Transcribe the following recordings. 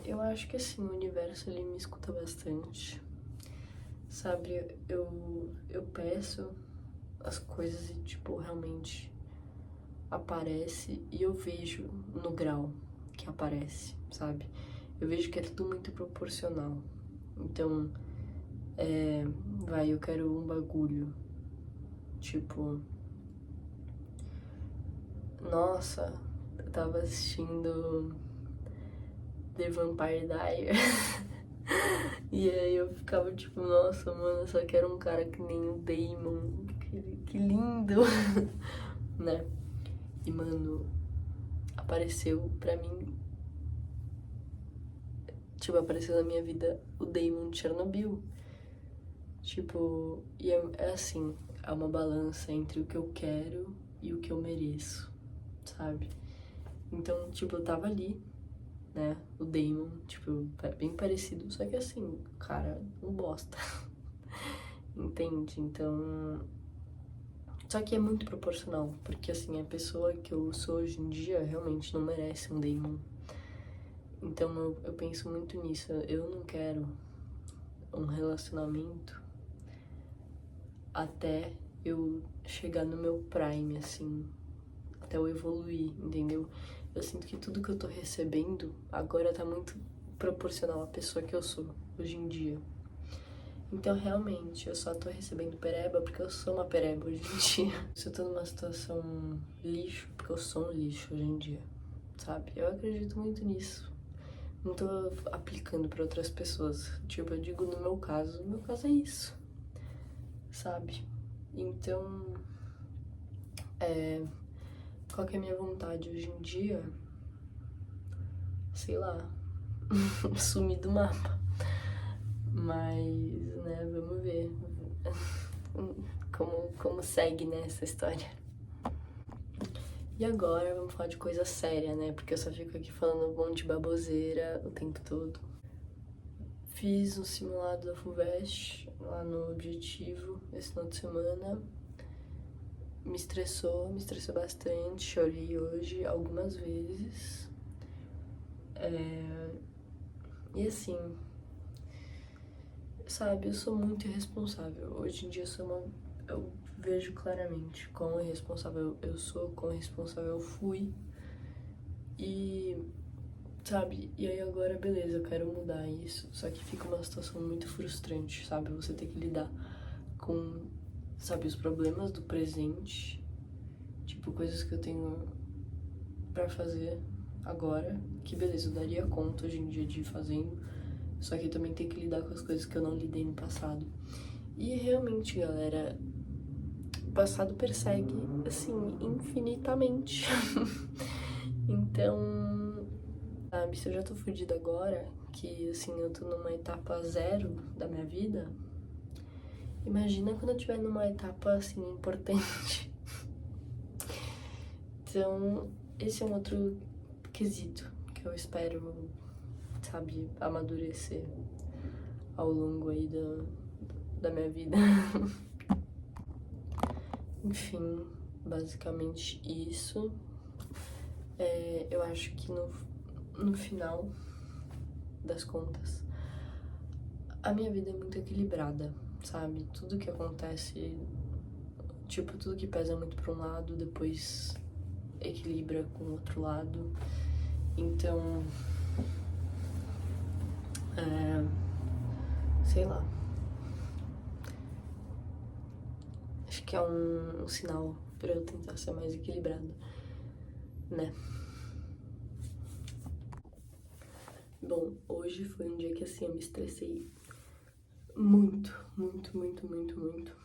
Eu acho que assim, o universo ele me escuta bastante, sabe? Eu peço as coisas e, tipo, realmente aparece e eu vejo no grau que aparece, sabe? Eu vejo que é tudo muito proporcional. Então, eu quero um bagulho, tipo, nossa, eu tava assistindo The Vampire Diaries. E aí eu ficava tipo, nossa, mano, eu só quero um cara que nem o Damon. Que lindo, né? E, mano, apareceu pra mim, tipo, apareceu na minha vida o Damon de Chernobyl. Tipo, e é assim, é uma balança entre o que eu quero e o que eu mereço, sabe? Então, tipo, eu tava ali, né? O Damon, tipo, bem parecido, só que assim, o cara não bosta. Entende? Então. Só que é muito proporcional, porque assim, a pessoa que eu sou hoje em dia realmente não merece um Damon. Então eu penso muito nisso. Eu não quero um relacionamento até eu chegar no meu prime, assim, até eu evoluir, entendeu? Eu sinto que tudo que eu tô recebendo agora tá muito proporcional à pessoa que eu sou hoje em dia. Então, realmente, eu só tô recebendo pereba porque eu sou uma pereba hoje em dia. Se eu tô numa situação lixo, porque eu sou um lixo hoje em dia, sabe? Eu acredito muito nisso. Não tô aplicando pra outras pessoas. Tipo, eu digo no meu caso é isso, sabe? Então, qual que é a minha vontade hoje em dia? Sei lá, sumir do mapa. Mas, né, vamos ver como segue, né, essa história. E agora vamos falar de coisa séria, né? Porque eu só fico aqui falando um monte de baboseira o tempo todo. Fiz um simulado da FUVEST lá no Objetivo esse final de semana. Me estressou bastante. Chorei hoje algumas vezes. E assim, sabe, eu sou muito irresponsável. Hoje em dia eu vejo claramente quão irresponsável eu sou, quão irresponsável eu fui. E, sabe, e aí agora, beleza, eu quero mudar isso. Só que fica uma situação muito frustrante, sabe? Você ter que lidar com, sabe, os problemas do presente. Tipo, coisas que eu tenho pra fazer agora. Que beleza, eu daria conta hoje em dia de ir fazendo. Só que eu também tenho que lidar com as coisas que eu não lidei no passado. E realmente, galera, o passado persegue, assim, infinitamente. Então, sabe, se eu já tô fodida agora, que, assim, eu tô numa etapa zero da minha vida, imagina quando eu estiver numa etapa, assim, importante. Então, esse é um outro quesito que eu espero, sabe, amadurecer ao longo aí da minha vida. Enfim, basicamente isso. Eu acho que no final das contas, a minha vida é muito equilibrada, sabe? Tudo que acontece, tipo, tudo que pesa muito pra um lado, depois equilibra com o outro lado. Então, sei lá. Acho que é um sinal pra eu tentar ser mais equilibrada, né? Bom, hoje foi um dia que assim eu me estressei muito, muito, muito, muito, muito.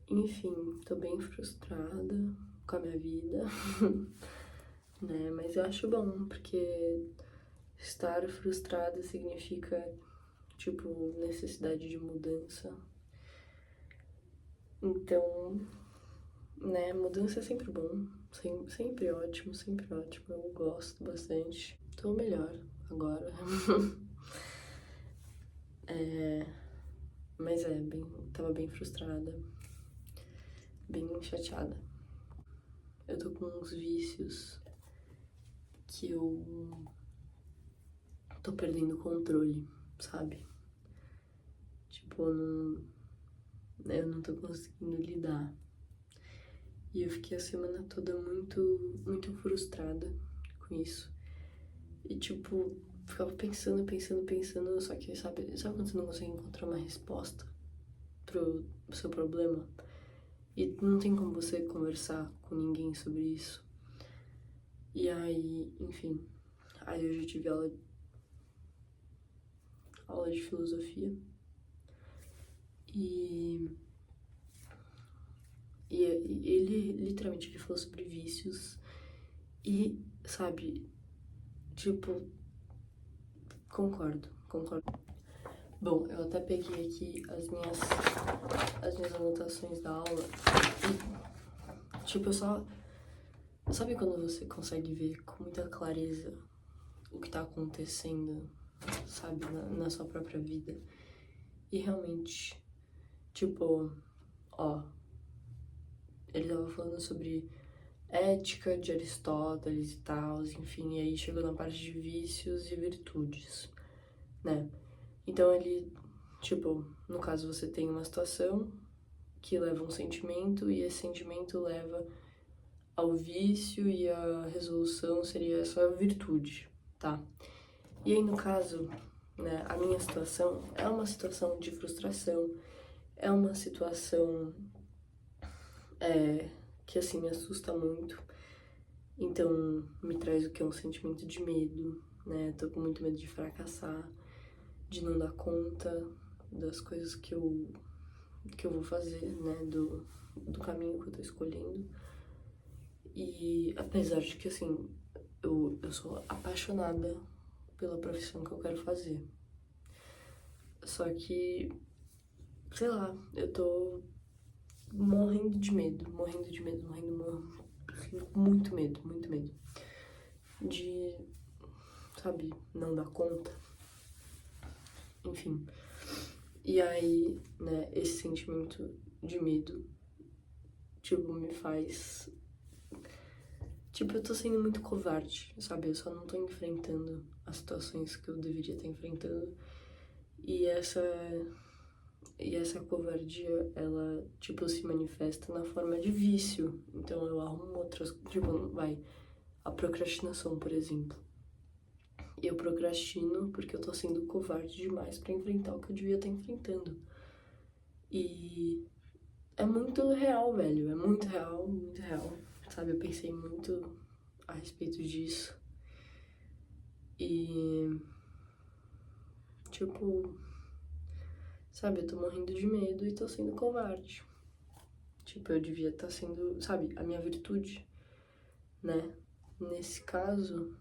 Enfim, tô bem frustrada com a minha vida, né? Mas eu acho bom, porque estar frustrada significa, tipo, necessidade de mudança. Então, né, mudança é sempre bom, sempre ótimo, sempre ótimo. Eu gosto bastante. Tô melhor agora. Mas tava bem frustrada, bem chateada. eu tô com uns vícios que eu tô perdendo o controle, sabe? Tipo, eu não tô conseguindo lidar. E eu fiquei a semana toda muito frustrada com isso. E, tipo, ficava pensando, só que, sabe quando você não consegue encontrar uma resposta pro seu problema? E não tem como você conversar com ninguém sobre isso. E aí, enfim, aí eu já tive aula de filosofia. E ele literalmente ele falou sobre vícios e, sabe, tipo, concordo. Bom, eu até peguei aqui as minhas anotações da aula e, tipo, eu só... Sabe quando você consegue ver com muita clareza o que tá acontecendo, sabe, na sua própria vida? E realmente, tipo, ó, ele tava falando sobre ética de Aristóteles e tal, enfim, e aí chegou na parte de vícios e virtudes, né? Então ele, tipo, no caso você tem uma situação que leva a um sentimento e esse sentimento leva ao vício e a resolução seria essa virtude, tá? E aí no caso, né, a minha situação é uma situação de frustração, é uma situação que assim me assusta muito. Então, me traz o que é um sentimento de medo, né? Tô com muito medo de fracassar, de não dar conta das coisas que eu vou fazer, né? Do caminho que eu tô escolhendo. E apesar de que, assim, eu sou apaixonada pela profissão que eu quero fazer. Só que, sei lá, eu tô morrendo de medo, assim, muito medo de, sabe, não dar conta. Enfim. E aí, né, esse sentimento de medo, tipo, me faz... Tipo, eu tô sendo muito covarde, sabe? Eu só não tô enfrentando as situações que eu deveria estar enfrentando. E essa covardia, ela, tipo, se manifesta na forma de vício. Então eu arrumo outras... Tipo, a procrastinação, por exemplo. Eu procrastino porque eu tô sendo covarde demais pra enfrentar o que eu devia estar enfrentando. E é muito real, velho. É muito real, sabe? Eu pensei muito a respeito disso. E, tipo, sabe? Eu tô morrendo de medo e tô sendo covarde. Tipo, eu devia estar sendo, sabe? A minha virtude, né? Nesse caso,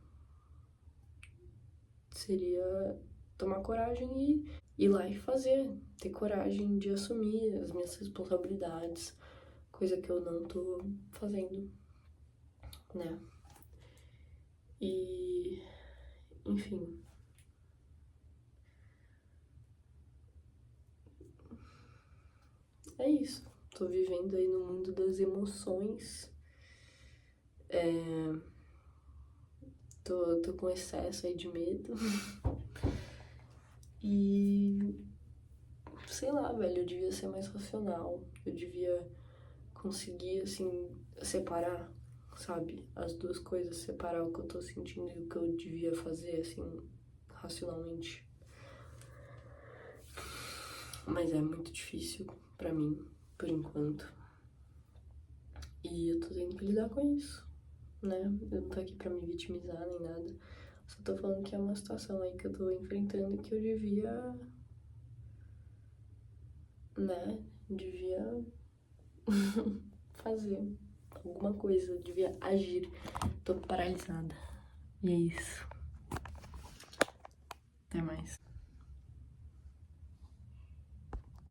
seria tomar coragem e ir lá e fazer. Ter coragem de assumir as minhas responsabilidades. Coisa que eu não tô fazendo, né? E, enfim. É isso. Tô vivendo aí no mundo das emoções. Tô com excesso aí de medo. E sei lá, velho, eu devia ser mais racional. Eu devia conseguir, assim, separar, sabe? As duas coisas, separar o que eu tô sentindo e o que eu devia fazer, assim, racionalmente. Mas é muito difícil pra mim, por enquanto. E eu tô tendo que lidar com isso, né? Eu não tô aqui pra me vitimizar nem nada. Só tô falando que é uma situação aí que eu tô enfrentando e que eu devia, né? Devia fazer alguma coisa, eu devia agir. Tô paralisada. E é isso. Até mais.